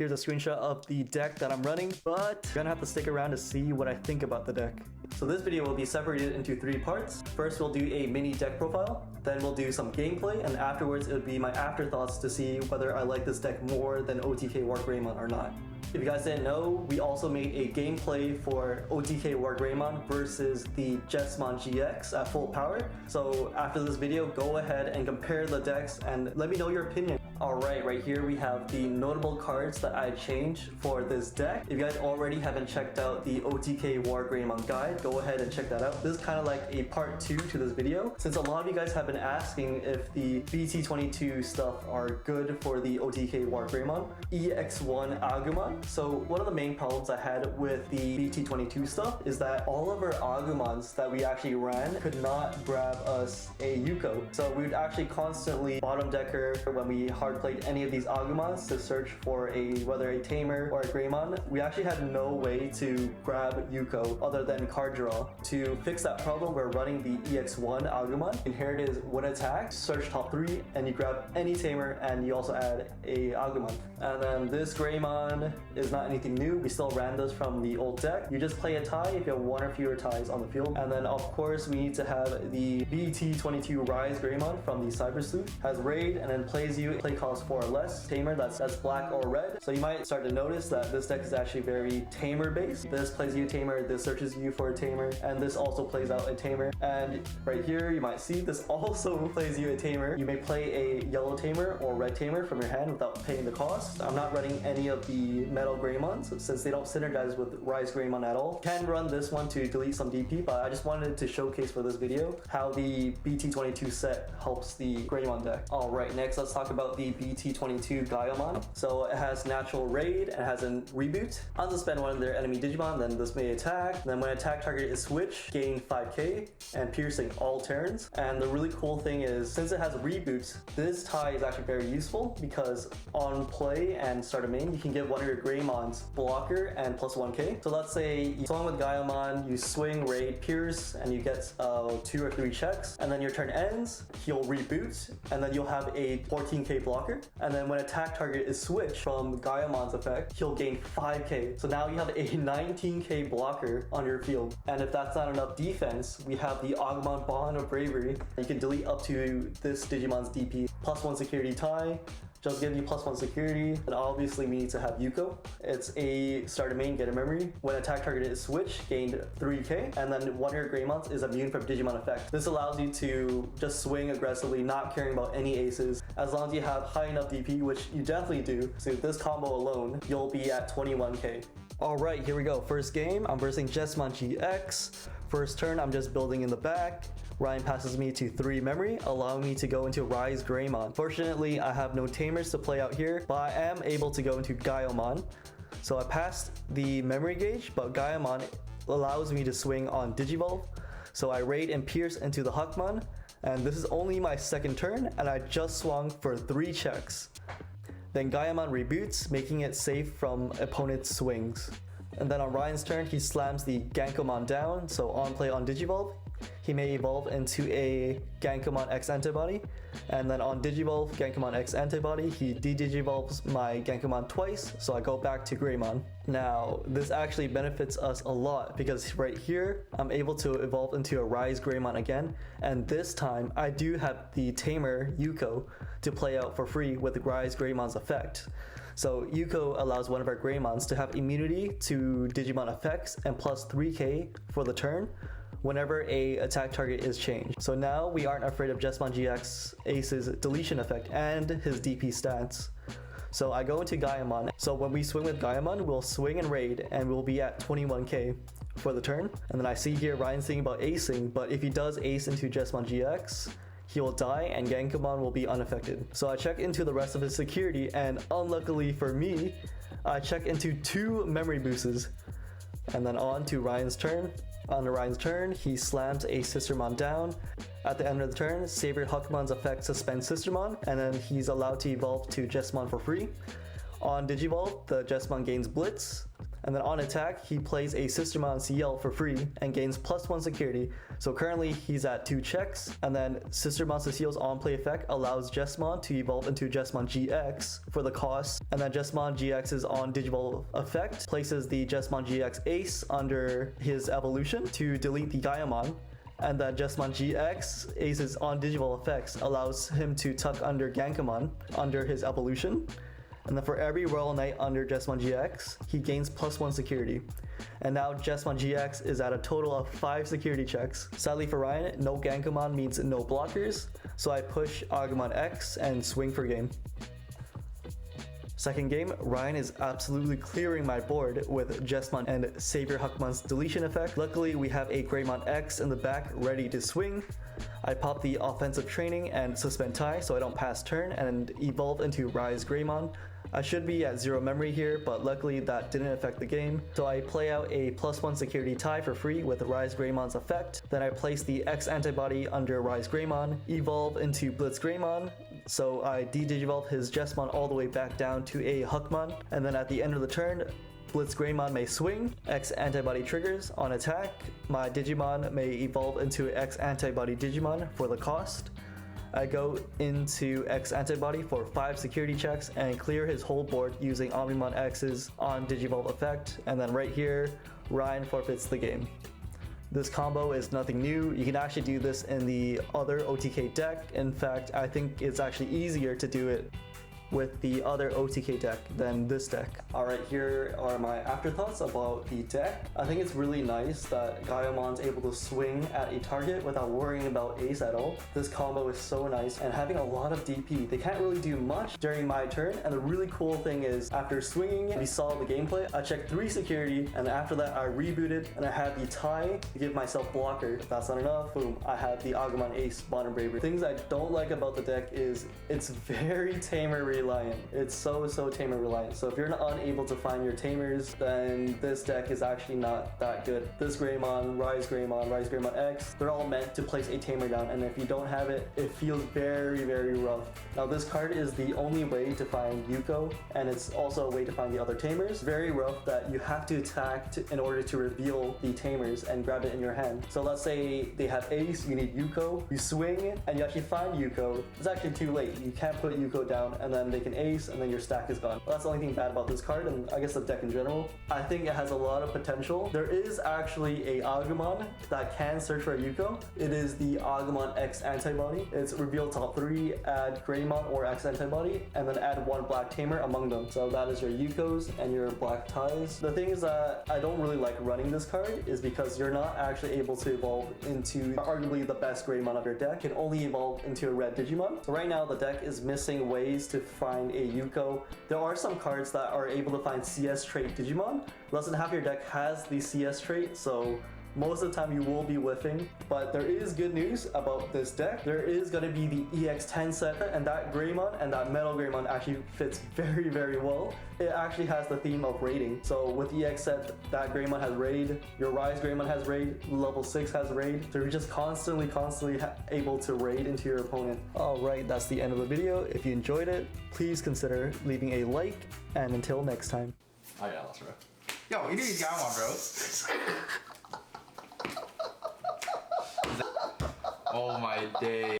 Here's a screenshot of the deck that I'm running, but you're gonna have to stick around to see what I think about the deck. So this video will be separated into 3 parts. First, we'll do a mini deck profile, then we'll do some gameplay, and afterwards it'll be my afterthoughts to see whether I like this deck more than OTK Wargreymon or not. If you guys didn't know, we also made a gameplay for OTK Wargreymon versus the Digimon GX at full power. So after this video, go ahead and compare the decks and let me know your opinion. Alright, right here we have the notable cards that I changed for this deck. If you guys already haven't checked out the OTK Wargreymon guide, go ahead and check that out. This is kind of like a part 2 to this video, since a lot of you guys have been asking if the BT22 stuff are good for the OTK Wargreymon, EX10 Agumon. So one of the main problems I had with the BT22 stuff is that all of our Agumons that we actually ran could not grab us a Yuuko. So we would actually constantly bottom decker when we hard played any of these Agumons to search for whether a Tamer or a Greymon. We actually had no way to grab Yuuko other than card draw. To fix that problem, we're running the EX1 Agumon. In here it is when attacked, search top 3, and you grab any Tamer and you also add a Agumon. And then this Greymon is not anything new. We still ran this from the old deck. You just play a tie if you have 1 or fewer ties on the field. And then of course we need to have the BT22 Rizegreymon from the Cyber Sleuth. Has raid and then plays you play cost 4 or less. Tamer, that's black or red. So you might start to notice that this deck is actually very Tamer based. This plays you a Tamer, this searches you for a Tamer, and this also plays out a Tamer. And right here you might see this also plays you a Tamer. You may play a yellow Tamer or red Tamer from your hand without paying the cost. I'm not running any of the metal Greymons since they don't synergize with Rizegreymon at all. Can run this one to delete some DP, but I just wanted to showcase for this video how the BT22 set helps the Greymon deck. Alright, next let's talk about the BT22 Gaiomon. So it has natural raid, it has a reboot. Unsuspend one of their enemy Digimon, then this may attack. Then when attack target is switched, gain 5k and piercing all turns. And the really cool thing is, since it has reboots, this tie is actually very useful because on play and start a main, you can give one of your Greymon's blocker and plus 1k. So let's say you swing with Gaiomon, you swing, raid, pierce, and you get 2 or 3 checks, and then your turn ends, he'll reboot, and then you'll have a 14k blocker. And then when attack target is switched from Gaiomon's effect, he'll gain 5k. So now you have a 19k blocker on your field. And if that's not enough defense, we have the Agumon Bond of Bravery. You can delete up to this Digimon's DP. Plus 1 security tie, just give you plus 1 security. And obviously we need to have Yuuko. It's a starter main, get a memory. When attack target is switched, gained 3k. And then one of your Greymons is immune from Digimon effect. This allows you to just swing aggressively, not caring about any aces. As long as you have high enough DP, which you definitely do. So this combo alone, you'll be at 21k. Alright, here we go. First game, I'm versing Digimon GX. First turn, I'm just building in the back. Ryan passes me to 3 memory, allowing me to go into Rizegreymon. Fortunately, I have no Tamers to play out here, but I am able to go into Gaiomon. So I passed the memory gauge, but Gaiomon allows me to swing on Digivolve. So I raid and pierce into the Huckmon, and this is only my 2nd turn, and I just swung for 3 checks. Then Gaiomon reboots, making it safe from opponent's swings. And then on Ryan's turn, he slams the Gaiomon down, so on play on Digivolve, he may evolve into a Gaiomon X antibody. And then on Digivolve, Gaiomon X antibody, he de-digivolves my Gaiomon twice, so I go back to Greymon. Now, this actually benefits us a lot because right here, I'm able to evolve into a Rizegreymon again. And this time, I do have the Tamer Yuuko to play out for free with Rizegreymons effect. So Yuuko allows one of our Greymons to have immunity to Digimon effects and plus 3k for the turn whenever a attack target is changed. So now we aren't afraid of Digimon GX Ace's deletion effect and his DP stats. So I go into Gaiomon. So when we swing with Gaiomon, we'll swing and raid and we'll be at 21k for the turn. And then I see here Ryan's thinking about acing, but if he does ace into Digimon GX, he will die and Gaiomon will be unaffected. So I check into the rest of his security, and unluckily for me, I check into 2 memory boosts. And then on to Ryan's turn. On Ryan's turn, he slams a Sistermon down. At the end of the turn, Savior Huckmon's effect suspends Sistermon, and then he's allowed to evolve to Jesmon for free. On Digivolve, the Jesmon gains Blitz, And then on attack, he plays a Sistermon CL for free and gains +1 security. So currently he's at 2 checks. And then Sistermon Cecile's on play effect allows Jesmon to evolve into Jesmon GX for the cost. And then Jesmon GX's on Digivolve effect places the Jesmon GX Ace under his evolution to delete the Gaiomon. And then Jesmon GX Ace's on Digivolve effects allows him to tuck under Gankamon under his evolution. And then for every Royal Knight under Jesmon GX, he gains +1 security. And now Jesmon GX is at a total of 5 security checks. Sadly for Ryan, no Gankamon means no blockers, so I push Agumon X and swing for game. Second game, Ryan is absolutely clearing my board with Jesmon and Savior Huckmon's deletion effect. Luckily, we have a Greymon X in the back ready to swing. I pop the offensive training and suspend tie so I don't pass turn and evolve into Rizegreymon. I should be at 0 memory here, but luckily that didn't affect the game. So I play out a +1 security tie for free with Rizegremon's effect. Then I place the X antibody under Rizegreymon, evolve into Blitzgreymon. So I de-digivolve his Jesmon all the way back down to a Huckmon. And then at the end of the turn, Blitzgreymon may swing, X antibody triggers. On attack, my Digimon may evolve into X antibody Digimon for the cost. I go into X antibody for 5 security checks and clear his whole board using Omnimon X's on Digivolve effect, and then right here, Ryan forfeits the game. This combo is nothing new. You can actually do this in the other OTK deck. In fact, I think it's actually easier to do it with the other OTK deck than this deck. Alright, here are my afterthoughts about the deck. I think it's really nice that Gaiomon's able to swing at a target without worrying about ace at all. This combo is so nice, and having a lot of DP. They can't really do much during my turn, and the really cool thing is after swinging, we saw the gameplay, I checked 3 security, and after that I rebooted, and I had the tie to give myself blocker. If that's not enough, boom, I had the Agumon Ace Modern Bravery. Things I don't like about the deck is it's very tamer reliant. It's so tamer reliant. So if you're unable to find your tamers, then this deck is actually not that good. This Greymon, Rizegreymon X, they're all meant to place a tamer down, and if you don't have it, it feels very rough. Now this card is the only way to find Yuuko, and it's also a way to find the other tamers. Very rough that you have to attack in order to reveal the tamers and grab it in your hand. So let's say they have ace, you need Yuuko, you swing, and you actually find Yuuko. It's actually too late. You can't put Yuuko down, and then they can ace, and then your stack is gone. That's the only thing bad about this card, and I guess the deck in general. I think it has a lot of potential. There is actually a Agumon that can search for a Yuuko. It is the Agumon X antibody. It's reveal top 3, add Greymon or X antibody, and then add 1 black tamer among them. So that is your Yuukos and your black ties. The thing is that I don't really like running this card is because you're not actually able to evolve into arguably the best Greymon of your deck. You can only evolve into a red Digimon. So right now the deck is missing ways to find a Yuuko. There are some cards that are able to find CS trait Digimon. Less than half your deck has the CS trait, so most of the time you will be whiffing. But there is good news about this deck. There is going to be the EX10 set, and that Greymon and that Metal Greymon actually fits very well. It actually has the theme of raiding. So with the EX set, that Greymon has raid, your Rizegreymon has raid, level 6 has raid. So you're just constantly able to raid into your opponent. Alright, that's the end of the video. If you enjoyed it, please consider leaving a like, and until next time. I got lost, bro. Yo, you need to get one, bro. Oh my day.